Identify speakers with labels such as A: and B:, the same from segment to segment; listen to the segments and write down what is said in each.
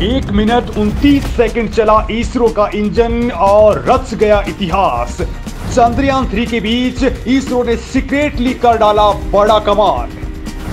A: 1 minute 29 second चला इसरो का engine और रच गया इतिहास। चंद्रयान 3 के बीच इसरो ने सीक्रेटली कर डाला बड़ा कमाल।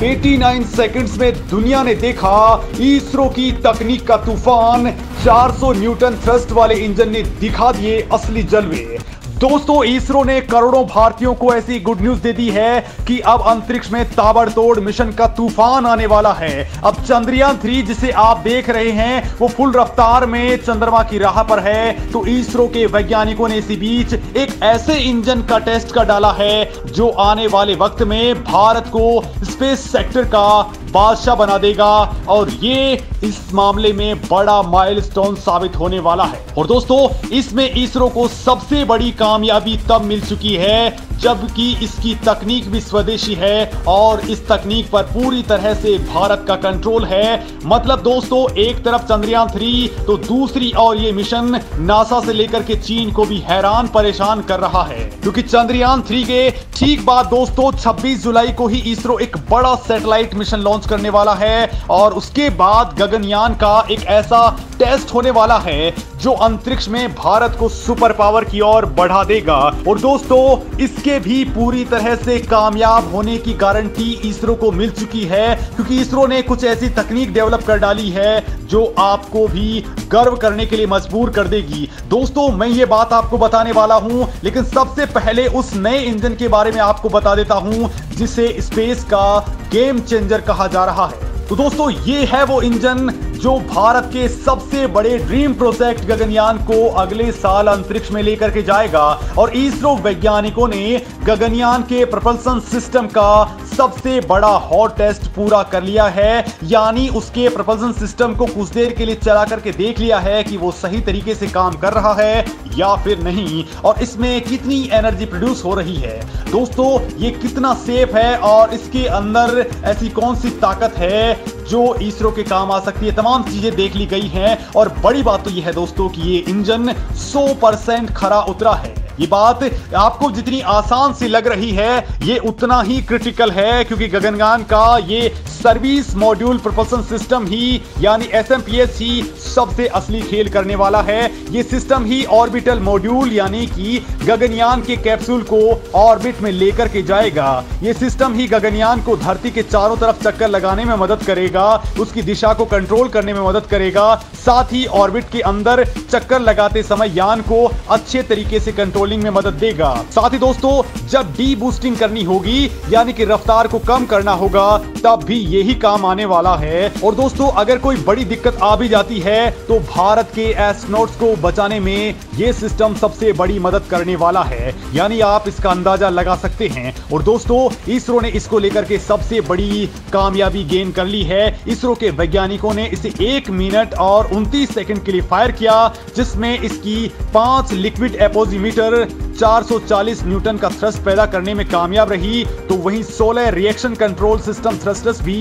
A: 89 सेकंड्स में दुनिया ने देखा इसरो की तकनीक का तूफान। 400 न्यूटन थ्रस्ट वाले इंजन ने दिखा दिए असली जलवे। दोस्तों, इसरो ने करोड़ों भारतीयों को ऐसी गुड न्यूज दे दी है कि अब अंतरिक्ष में ताबड़तोड़ मिशन का तूफान आने वाला है। अब चंद्रयान 3 जिसे आप देख रहे हैं वो फुल रफ्तार में चंद्रमा की राह पर है। तो इसरो के वैज्ञानिकों ने इसी बीच एक ऐसे इंजन का टेस्ट कर डाला है जो आने वाले वक्त में भारत को स्पेस सेक्टर का बादशाह बना देगा और ये इस मामले में बड़ा माइलस्टोन साबित होने वाला है। और दोस्तों, इसमें इसरो को सबसे बड़ी कामयाबी तब मिल चुकी है जबकि इसकी तकनीक भी स्वदेशी है और इस तकनीक पर पूरी तरह से भारत का कंट्रोल है। मतलब दोस्तों, एक तरफ चंद्रयान 3 तो दूसरी और ये मिशन नासा से लेकर के चीन को भी हैरान परेशान कर रहा है, क्योंकि चंद्रयान 3 के ठीक बाद दोस्तों 26 जुलाई को ही इसरो एक बड़ा सैटेलाइट मिशन लॉन्च करने वाला है और उसके बाद गगनयान का एक ऐसा टेस्ट होने वाला है जो अंतरिक्ष में भारत को सुपर पावर की ओर बढ़ा देगा। और दोस्तों, इसके भी पूरी तरह से कामयाब होने की गारंटी इसरो को मिल चुकी है, क्योंकि इसरो ने कुछ ऐसी तकनीक डेवलप कर डाली है जो आपको भी गर्व करने के लिए मजबूर कर देगी। दोस्तों, मैं ये बात आपको बताने वाला हूं, लेकिन सबसे पहले उस नए इंजन के बारे में आपको बता देता हूं जिसे स्पेस का गेम चेंजर कहा जा रहा है। तो दोस्तों, ये है वो इंजन जो भारत के सबसे बड़े ड्रीम प्रोजेक्ट गगनयान को अगले साल अंतरिक्ष में लेकर के जाएगा। और इसरो वैज्ञानिकों ने गगनयान के प्रपल्सन सिस्टम का सबसे बड़ा हॉट टेस्ट पूरा कर लिया है, यानी उसके प्रपल्सन सिस्टम को कुछ देर के लिए चला करके देख लिया है कि वो सही तरीके से काम कर रहा है या फिर नहीं, और इसमें कितनी एनर्जी प्रोड्यूस हो रही है। दोस्तों, ये कितना सेफ है और इसके अंदर ऐसी कौन सी ताकत है जो इसरो के काम आ सकती है, तमाम चीजें देख ली गई हैं। और बड़ी बात तो ये है दोस्तों कि ये इंजन 100% खरा उतरा है। ये बात आपको जितनी आसान सी लग रही है ये उतना ही क्रिटिकल है, क्योंकि गगनयान का ये सर्विस मॉड्यूल प्रोपल्सन सिस्टम ही यानी SMPS ही सबसे असली खेल करने वाला है। ये सिस्टम ही ऑर्बिटल मॉड्यूल यानी कि गगनयान के कैप्सूल को ऑर्बिट में लेकर के जाएगा। ये सिस्टम ही गगनयान को धरती के चारों तरफ चक्कर लगाने में मदद करेगा, उसकी दिशा को कंट्रोल करने में मदद करेगा, साथ ही ऑर्बिट के अंदर चक्कर लगाते समय यान को अच्छे तरीके से कंट्रोलिंग में मदद देगा। साथ ही दोस्तों, जब डी बूस्टिंग करनी होगी यानी कि रफ्तार को कम करना होगा तब भी यही काम आने वाला है। और दोस्तों, अगर कोई बड़ी दिक्कत आ भी जाती है तो भारत के एस्ट्रोनॉट्स को बचाने में यह सिस्टम सबसे बड़ी मदद करने वाला है, यानी आप इसका अंदाजा लगा सकते हैं। और दोस्तों, इसरो ने इसको लेकर के सबसे बड़ी कामयाबी गेन कर ली है। इसरो के वैज्ञानिकों ने इसे 1 मिनट और 29 सेकंड के लिए फायर किया, जिसमें इसकी 5 लिक्विड एपोजीमीटर 440 न्यूटन का थ्रस्ट पैदा करने में कामयाब रही, तो वहीं 16 रिएक्शन कंट्रोल सिस्टम थ्रस्टर्स भी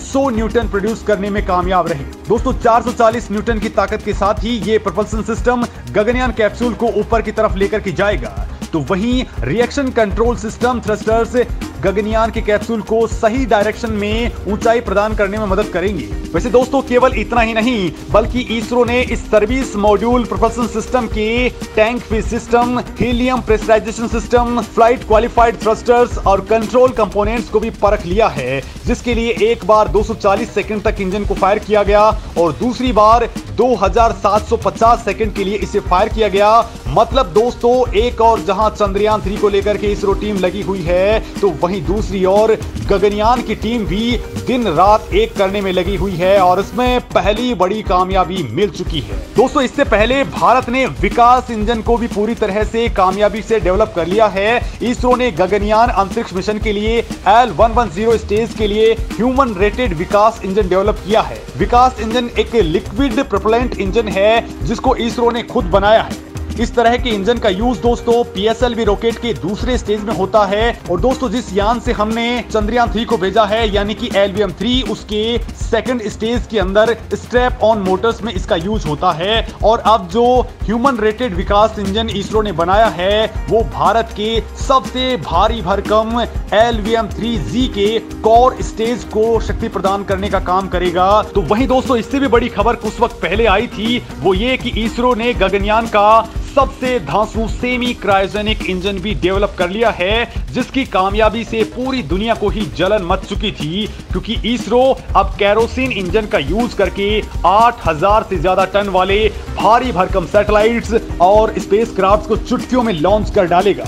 A: 100 न्यूटन प्रोड्यूस करने में कामयाब रहे। दोस्तों, 440 न्यूटन की ताकत के साथ ही ये प्रोपल्सन सिस्टम गगनयान कैप्सूल को ऊपर की तरफ लेकर के जाएगा, तो वहीं reaction control system thrusters Gaganyaan के कैप्सूल को सही डायरेक्शन में ऊंचाई प्रदान करने में मदद करेंगे। वैसे दोस्तों, केवल इतना ही नहीं बल्कि इसरो ने इस सर्विस मॉड्यूल प्रोपल्सन सिस्टम के tank fish system, helium pressurisation system, flight qualified thrusters और कंट्रोल कंपोनेंट्स को भी परख लिया है, जिसके लिए एक बार 240 सेकंड तक इंजन को फायर किया गया और दूसरी बार 2750 सेकंड के लिए इसे फायर किया गया। मतलब दोस्तों, एक और जहां चंद्रयान 3 को लेकर के इसरो टीम लगी हुई है, तो वहीं दूसरी ओर गगनयान की टीम भी दिन रात एक करने में लगी हुई है और इसमें पहली बड़ी कामयाबी मिल चुकी है। दोस्तों, इससे पहले भारत ने विकास इंजन को भी पूरी तरह से कामयाबी से डेवलप कर लिया है। इसरो ने गगनयान अंतरिक्ष मिशन के लिए L110 स्टेज के लिए ह्यूमन रेटेड विकास इंजन डेवलप किया है। विकास इंजन एक लिक्विड प्रोपेलेंट इंजन है जिसको इसरो ने खुद बनाया है। इस तरह के इंजन का यूज दोस्तों पीएसएलवी रॉकेट के दूसरे स्टेज में होता है। और दोस्तों जिस यान से हमने चंद्रयान 3 को भेजा है यानी कि LVM-3 उसके सेकंड स्टेज के अंदर स्ट्रैप ऑन मोटर्स में इसका यूज होता है। और अब जो ह्यूमन रेटेड विकास इंजन इसरो ने बनाया है वो भारत के सबसे भारी भरकम LVM-3G के कोर स्टेज को शक्ति प्रदान करने का काम करेगा। तो वहीं दोस्तों इससे भी बड़ी खबर कुछ वक्त पहले आई थी, वो ये कि इसरो ने गगनयान का सबसे धांसू सेमी क्रायोजेनिक इंजन भी डेवलप कर लिया है, जिसकी कामयाबी से पूरी दुनिया को ही जलन मच चुकी थी, क्योंकि इसरो अब केरोसिन इंजन का यूज करके 8000 से ज्यादा टन वाले भारी भरकम सैटेलाइट्स और स्पेसक्राफ्ट को चुटकियों में लॉन्च कर डालेगा।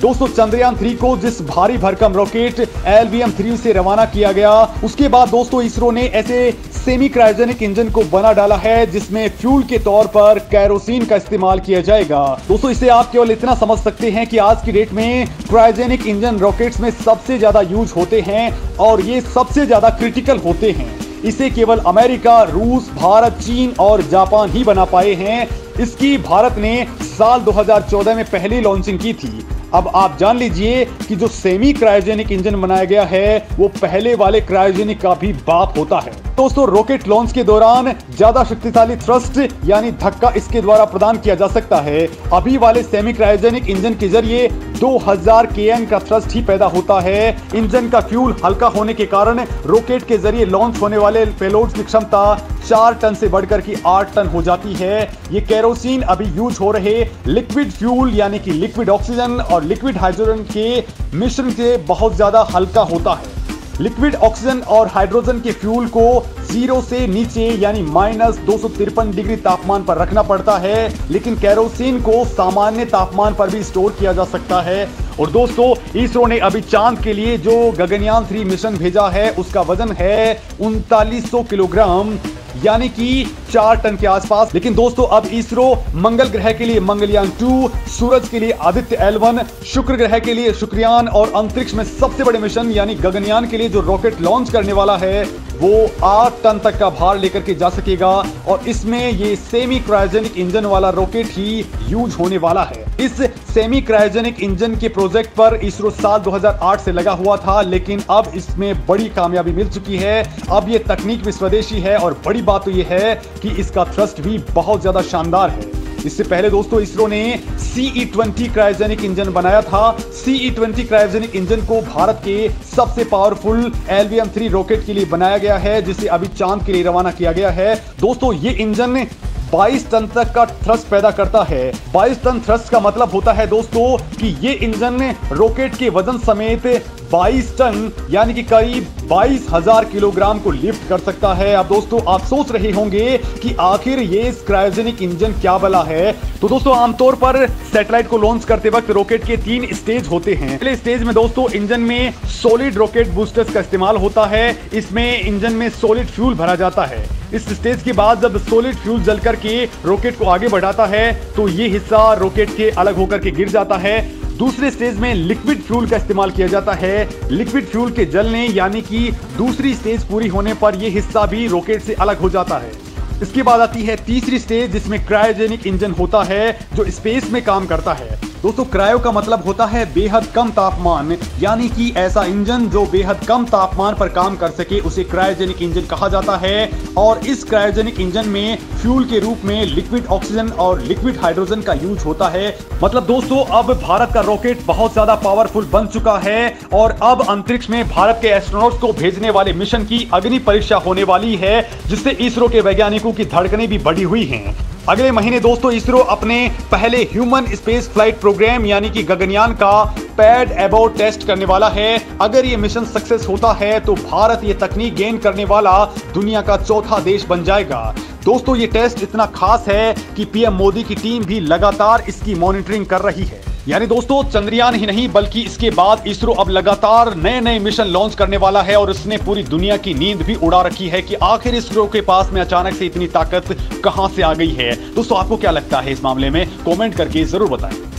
A: दोस्तों चंद्रयान 3 को जिस भारी भरकम रॉकेट LVM-3 से रवाना किया गया, उसके बाद दोस्तों इसरो ने ऐसे सेमी क्रायोजेनिक इंजन को बना डाला है जिसमें फ्यूल के तौर पर केरोसिन का इस्तेमाल किया जाएगा। दोस्तों इससे आप केवल इतना समझ सकते हैं कि आज की डेट में क्रायोजेनिक इंजन रॉकेट्स में सबसे ज्यादा यूज होते हैं और ये सबसे ज्यादा क्रिटिकल होते हैं। इसे केवल अमेरिका, रूस, भारत, चीन और जापान ही बना पाए हैं। इसकी भारत ने साल 2014 में पहली लॉन्चिंग की थी। अब आप जान लीजिए कि जो सेमी क्रायोजेनिक इंजन बनाया गया है वो पहले वाले क्रायोजेनिक का भी बाप होता है। दोस्तों रॉकेट लॉन्च के दौरान ज्यादा शक्तिशाली थ्रस्ट यानी धक्का इसके द्वारा प्रदान किया जा सकता है। अभी वाले सेमी क्रायोजेनिक इंजन के जरिए 2000 kN का थ्रस्ट ही पैदा होता है। इंजन का फ्यूल हल्का होने के कारण रॉकेट के जरिए लॉन्च होने वाले पेलोड्स की क्षमता 4 टन से बढ़कर की 8 टन हो जाती है। ये केरोसिन अभी यूज हो रहे लिक्विड फ्यूल यानी कि लिक्विड ऑक्सीजन और लिक्विड हाइड्रोजन के मिश्रण से बहुत ज्यादा हल्का होता है। लिक्विड ऑक्सीजन और हाइड्रोजन के फ्यूल को 0 से नीचे यानी -253 डिग्री तापमान पर रखना पड़ता है, लेकिन केरोसिन को सामान्य तापमान पर भी स्टोर किया जा सकता है। और दोस्तों इसरो ने अभी चांद के लिए जो गगनयान 3 मिशन भेजा है उसका वजन है 3900 किलोग्राम यानी कि 4 टन के आसपास। लेकिन दोस्तों अब इसरो मंगल ग्रह के लिए मंगलयान 2, सूरज के लिए आदित्य L1, शुक्र ग्रह के लिए शुक्रयान और अंतरिक्ष में सबसे बड़े मिशन यानी गगनयान के लिए जो रॉकेट लॉन्च करने वाला है वो 8 टन तक का भार लेकर के जा सकेगा। और इसमें ये सेमी क्रायोजेनिक इंजन वाला रॉकेट ही यूज होने वाला है। इस सेमी क्रायोजेनिक इंजन के प्रोजेक्ट पर इसरो साल 2008 से लगा हुआ था, लेकिन अब इसमें बड़ी कामयाबी मिल चुकी है। अब ये तकनीक भी स्वदेशी है और बड़ी बात तो ये है कि इसका थ्रस्ट भी बहुत ज्यादा शानदार है। इससे पहले दोस्तों इसरो ने CE-20 क्रायोजेनिक इंजन बनाया था। CE-20 क्रायोजेनिक इंजन को भारत के सबसे पावरफुल LVM-3 रॉकेट के लिए बनाया गया है, जिसे अभी चांद के लिए रवाना किया गया है। दोस्तों ये इंजन 22 टन तक का थ्रस्ट पैदा करता है। 22 टन थ्रस्ट का मतलब होता है दोस्तों कि ये इंजन रॉकेट के वजन समेत 22 टन यानी कि करीब 22,000 किलोग्राम को लिफ्ट कर सकता है। अब दोस्तों आप सोच रहे होंगे कि आखिर ये क्रायोजेनिक इंजन क्या भला है। तो दोस्तों आमतौर पर सैटेलाइट को लॉन्च करते वक्त रॉकेट के 3 स्टेज होते हैं। पहले स्टेज में दोस्तों इंजन में सॉलिड रॉकेट बूस्टर्स का इस्तेमाल होता है। इसमें इंजन में सॉलिड फ्यूल भरा जाता है। इस स्टेज के बाद जब सॉलिड फ्यूल जल करके रॉकेट को आगे बढ़ाता है तो ये हिस्सा रॉकेट के अलग होकर के गिर जाता है। दूसरे स्टेज में लिक्विड फ्यूल का इस्तेमाल किया जाता है। लिक्विड फ्यूल के जलने यानी कि दूसरी स्टेज पूरी होने पर यह हिस्सा भी रॉकेट से अलग हो जाता है। इसके बाद आती है तीसरी स्टेज जिसमें क्रायोजेनिक इंजन होता है जो स्पेस में काम करता है। दोस्तों क्रायो का मतलब होता है बेहद कम तापमान, यानी कि ऐसा इंजन जो बेहद कम तापमान पर काम कर सके उसे क्रायोजेनिक इंजन कहा जाता है। और इस क्रायोजेनिक इंजन में फ्यूल के रूप में लिक्विड ऑक्सीजन और लिक्विड हाइड्रोजन का यूज होता है। मतलब दोस्तों अब भारत का रॉकेट बहुत ज्यादा पावरफुल बन चुका है और अब अंतरिक्ष में भारत के एस्ट्रोनॉट्स को भेजने वाले मिशन की अग्नि परीक्षा होने वाली है, जिससे इसरो के वैज्ञानिकों की धड़कनें भी बढ़ी हुई हैं। अगले महीने दोस्तों इसरो अपने पहले ह्यूमन स्पेस फ्लाइट प्रोग्राम यानी कि गगनयान का पैड एबोर्ट टेस्ट करने वाला है। अगर ये मिशन सक्सेस होता है तो भारत ये तकनीक गेन करने वाला दुनिया का चौथा देश बन जाएगा। दोस्तों ये टेस्ट इतना खास है कि पीएम मोदी की टीम भी लगातार इसकी मॉनिटरिंग कर रही है। यानी दोस्तों चंद्रयान ही नहीं बल्कि इसके बाद इसरो अब लगातार नए नए मिशन लॉन्च करने वाला है और इसने पूरी दुनिया की नींद भी उड़ा रखी है कि आखिर इसरो के पास में अचानक से इतनी ताकत कहां से आ गई है। दोस्तों आपको क्या लगता है इस मामले में, कमेंट करके जरूर बताएं।